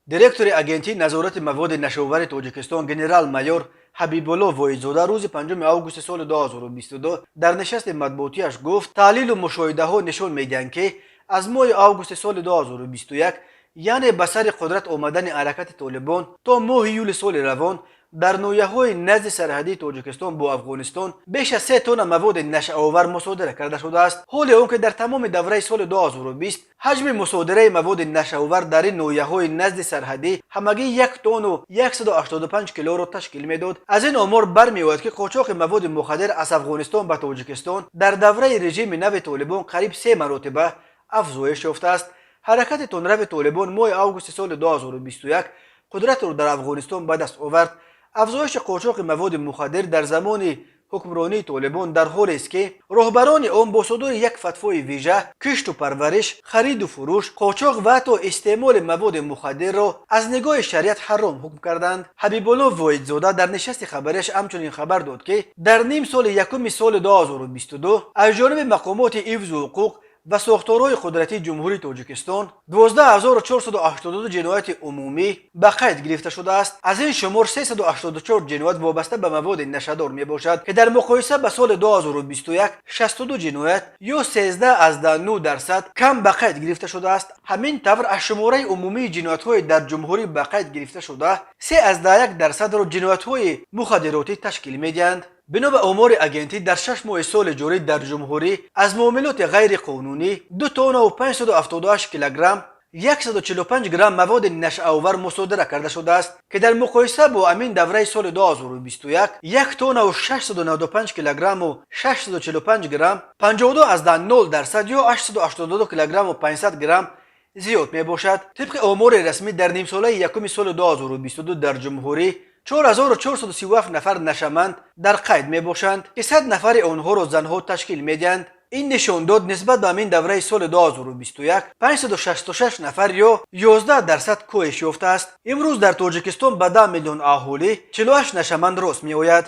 دиректори агентии назорати маводи нашавари тоҷикистон генерал-майор ҳабибулло воидзода рӯзи 5 августи соли 2022 дар нишасти матбуотиаш гуфт таҳлилу мушоҳидаҳо нишон медиҳанд ки аз моҳи августи соли 2021 яъне ба сари қудрат омадани ҳаракати толибон то моҳи июли соли равон дар ноҳияҳои назди сарҳадии тоҷикистон бо афғонистон беш аз 3 тонна маводи нашъовар мусодира карда шудааст. ҳоле он ки дар тамоми давраи соли 2020 ҳаҷми мусодираи маводи нашъовар дар ин ноҳияҳои назди сарҳадӣ ҳамагӣ 1 тонну 185 килоро ташкил медод. аз ин омор бармеояд ки қочоқи маводи мухаддир аз афғонистон ба тоҷикистон дар давраи режими нави толибон қариб 3 маротиба афзоиш ёфтааст. ҳаракати тонрави толибон моҳи августи соли 2021 қудратро дар афғонистон ба даст овард. афзоиши қочоқи маводи мухаддир дар замони ҳукмронии толибон дар ҳолест ки роҳбарони он бо судури як фатвои вижа кишту парвариш, хариду фурӯш, қочоқ ва ҳатто истеъмоли маводи мухаддирро аз нигоҳи шариат ҳаром ҳукм карданд. ҳабибулло воидзода дар нишасти хабарияш ҳамчунин хабар дод ки дар ним соли якуми соли 2022 аз ҷониби мақомоти ҳифзу ҳуқуқ و ساختارهای قدرتی جمهوری تاجیکستان 12482 جنایت عمومی به قید گرفته شده است. از این شمار 384 جنایت وابسته به مواد نشه‌دار می باشد که در مقایسه با سال 2021 62 جنایت یا 13.9% کم به قید گرفته شده است. همین طور از شماره عمومی جنایت‌های در جمهوری به قید گرفته شده 3.1% را جنایت‌های مخدراتی تشکیل می‌دهند. بنا به آمار اگنتی در 6 ماه سال جاری در جمهوری از معاملات غیر قانونی 2 تن و 578 کیلوگرم 145 گرم مواد نشئه‌آور مصادره کرده شده است که در مقایسه با همین دوره سال 2021 1 تن و 695 کیلوگرم و 645 گرم 52.0% یا 882 کیلوگرم و 500 گرم زیاد می باشد. طبق آمار رسمی در نیم ساله یکم سال 2022 در جمهوری 4437 نفر نشمند در قید می باشند که 100 نفر آنها را زنها تشکیل می دهند. این نشان داد نسبت به همین دوره سال 2021 566 نفر یا 11% کاهش یافته است. امروز در تاجیکستان به 10 میلیون اهالی 48 نشمند راست می آید.